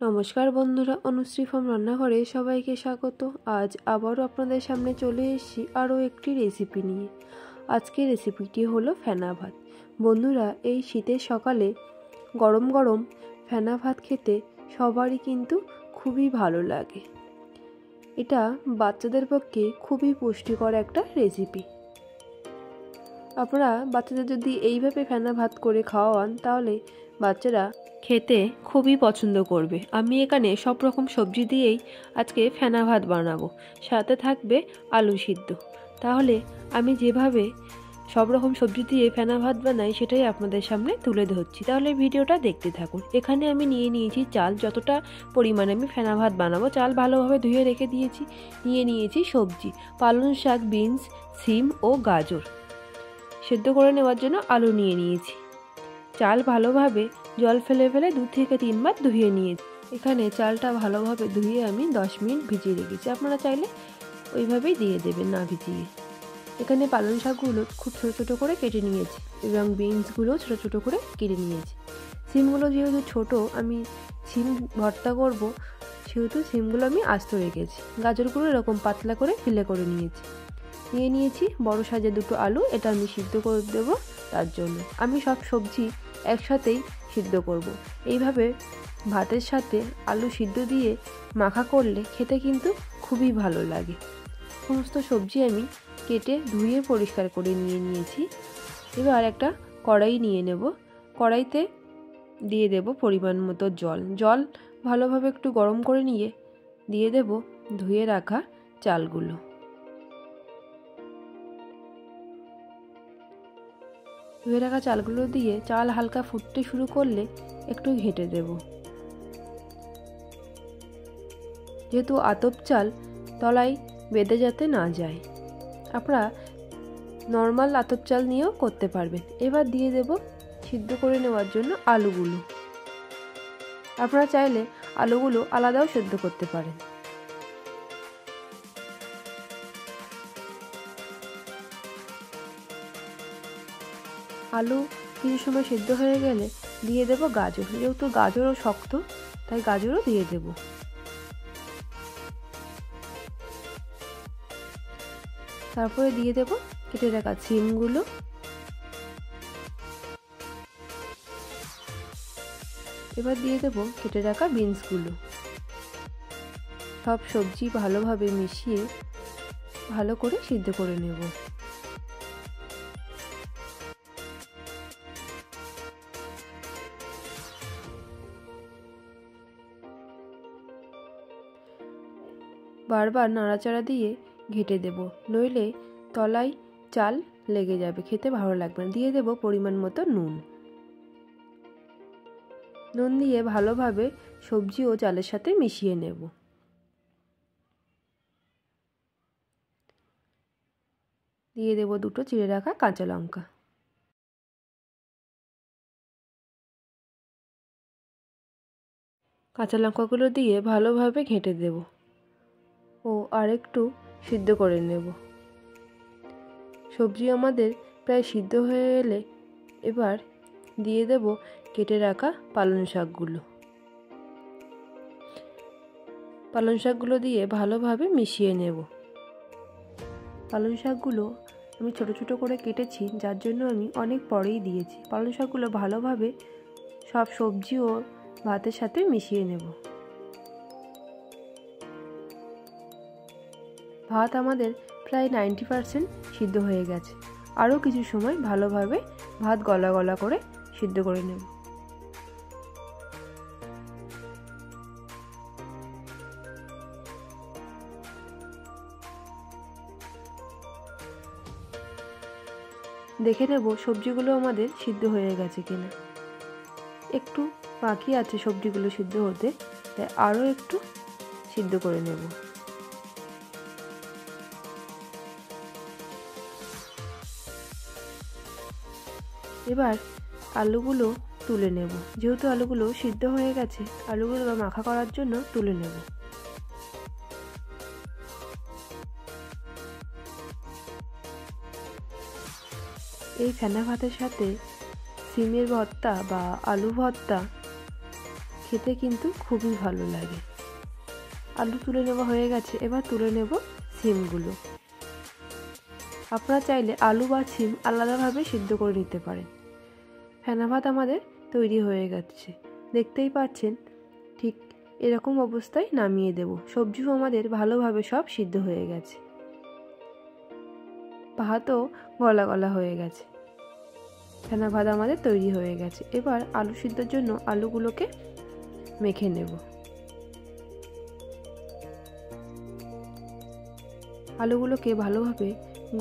নমস্কার বন্ধুরা, অনুশ্রী ফ্রম রান্নাঘরে সবাইকে স্বাগত। আজ আবারও আপনাদের সামনে চলে এসেছি আরও একটি রেসিপি নিয়ে। আজকের রেসিপিটি হলো ফেনা ভাত। বন্ধুরা, এই শীতের সকালে গরম গরম ফেনা ভাত খেতে সবারই কিন্তু খুবই ভালো লাগে। এটা বাচ্চাদের পক্ষে খুবই পুষ্টিকর একটা রেসিপি। আপনারা বাচ্চাদের যদি এইভাবে ফেনা ভাত করে খাওয়ান তাহলে বাচ্চারা খেতে খুবই পছন্দ করবে। আমি এখানে সব রকম সবজি দিয়েই আজকে ফেনা ভাত বানাবো, সাথে থাকবে আলু সিদ্ধ। তাহলে আমি যেভাবে সব রকম সবজি দিয়ে ফেনা ভাত বানাই সেটাই আপনাদের সামনে তুলে ধরছি, তাহলে ভিডিওটা দেখতে থাকুন। এখানে আমি নিয়ে নিয়েছি চাল, যতটা পরিমাণে আমি ফেনা ভাত বানাবো চাল ভালোভাবে ধুয়ে রেখে দিয়েছি। নিয়ে নিয়েছি সবজি, পালং শাক, বিনস, সিম ও গাজর। সেদ্ধ করে নেওয়ার জন্য আলু নিয়ে নিয়েছি। চাল ভালোভাবে জল ফেলে ফেলে 2 থেকে 3 বার ধুয়ে নিয়েছি। এখানে চালটা ভালোভাবে ধুয়ে আমি 10 মিনিট ভিজিয়ে রেখেছি। আপনারা চাইলে ওইভাবেই দিয়ে দেবেন, না ভিজিয়ে। এখানে পালং শাকগুলো খুব ছোটো ছোটো করে কেটে নিয়েছি এবং বিনসগুলো ছোটো ছোটো করে কেটে নিয়েছি। সিমগুলো যেহেতু ছোটো, আমি সিম ভর্তা করব, সেহেতু সিমগুলো আমি আস্ত রেখেছি। গাজরগুলো এরকম পাতলা করে ফিলে করে নিয়েছি। নিয়ে নিয়েছি বড় সাইজের 2টো আলু, এটা আমি সিদ্ধ করে দেবো। তার জন্য আমি সব সবজি একসাথেই সিদ্ধ করব। এইভাবে ভাতের সাথে আলু সিদ্ধ দিয়ে মাখা করলে খেতে কিন্তু খুবই ভালো লাগে। সমস্ত সবজি আমি কেটে ধুয়ে পরিষ্কার করে নিয়ে নিয়েছি। এবার একটা কড়াই নিয়ে নেব। কড়াইতে দিয়ে দেব পরিমাণ মতো জল ভালোভাবে একটু গরম করে নিয়ে দিয়ে দেব ধুয়ে রাখা চালগুলো। ধুয়ে রাখা চালগুলো দিয়ে চাল হালকা ফুটতে শুরু করলে একটু ঘেঁটে দেব। যেহেতু আতপ চাল, তলায় বেঁধে যাতে না যায়। আপনারা নর্মাল আতপ চাল নিয়েও করতে পারবেন। এবার দিয়ে দেব সিদ্ধ করে নেওয়ার জন্য আলুগুলো। আপনারা চাইলে আলুগুলো আলাদাও সিদ্ধ করতে পারেন। আলু কিছু সময় সিদ্ধ হয়ে গেলে দিয়ে দেব গাজর। যেহেতু গাজরও শক্ত, তাই গাজরও দিয়ে দেব। তারপরে দিয়ে দেব কেটে রাখা সিমগুলো। এবার দিয়ে দেব কেটে রাখা বিনসগুলো। সব সবজি ভালোভাবে মিশিয়ে ভালো করে সিদ্ধ করে নেব। বারবার নাড়াচাড়া দিয়ে ঘেঁটে দেব, নইলে তলায় চাল লেগে যাবে, খেতে ভালো লাগবে না। দিয়ে দেব পরিমাণ মতো নুন দিয়ে ভালোভাবে সবজি ও চালের সাথে মিশিয়ে নেব। দিয়ে দেব 2টো চিড়ে রাখা কাঁচা লঙ্কা। কাঁচা লঙ্কাগুলো দিয়ে ভালোভাবে ঘেঁটে দেব ও আরেকটু সিদ্ধ করে নেব। সবজি আমাদের প্রায় সিদ্ধ হয়ে এলে এবার দিয়ে দেব কেটে রাখা পালং শাকগুলো। পালং শাকগুলো দিয়ে ভালোভাবে মিশিয়ে নেব। পালং শাকগুলো আমি ছোট ছোট করে কেটেছি, যার জন্য আমি অনেক পরেই দিয়েছি। পালং শাকগুলো ভালোভাবে সব সবজি ও ভাতের সাথে মিশিয়ে নেব। ভাত আমাদের প্রায় 90% সিদ্ধ হয়ে গেছে। আরও কিছু সময় ভালোভাবে ভাত গলা গলা করে সিদ্ধ করে নেব। দেখে নেব সবজিগুলো আমাদের সিদ্ধ হয়ে গেছে কিনা। একটু বাকি আছে সবজিগুলো সিদ্ধ হতে, তাই আরও একটু সিদ্ধ করে নেব। এবার আলুগুলো তুলে নেব। যেহেতু আলুগুলো সিদ্ধ হয়ে গেছে, আলুগুলো মাখা করার জন্য তুলে নেব। এই ফেনা ভাতের সাথে সিমের ভর্তা বা আলু ভর্তা খেতে কিন্তু খুবই ভালো লাগে। আলু তুলে নেওয়া হয়ে গেছে, এবার তুলে নেব সিমগুলো। আপনারা চাইলে আলু বা সিম আলাদাভাবে সিদ্ধ করে নিতে পারেন। ফেনা ভাত আমাদের তৈরি হয়ে গেছে, দেখতেই পাচ্ছেন। ঠিক এরকম অবস্থায় নামিয়ে দেব। সবজিও আমাদের ভালোভাবে সব সিদ্ধ হয়ে গেছে, ভাতও গলা গলা হয়ে গেছে। ফেনা ভাত আমাদের তৈরি হয়ে গেছে। এবার আলু সিদ্ধর জন্য আলুগুলোকে মেখে নেব। আলুগুলোকে ভালোভাবে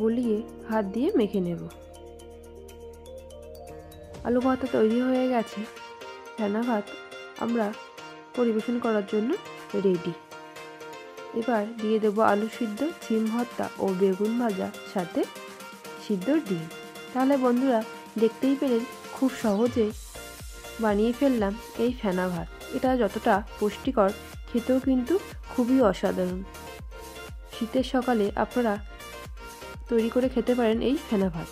গলিয়ে হাত দিয়ে মেখে নেব। আলু ভাত তৈরি হয়ে গেছে। ফেনা ভাত আমরা পরিবেশন করার জন্য রেডি। এবার দিয়ে দেব আলু সিদ্ধ, সিম ভর্তা ও বেগুন ভাজা, সাথে সিদ্ধ ডিম। তাহলে বন্ধুরা দেখতেই পেলেন, খুব সহজে বানিয়ে ফেললাম এই ফেনা ভাত। এটা যতটা পুষ্টিকর, খেতেও কিন্তু খুবই অসাধারণ। শীতের সকালে আপনারা তৈরি করে খেতে পারেন এই ফেনা ভাত।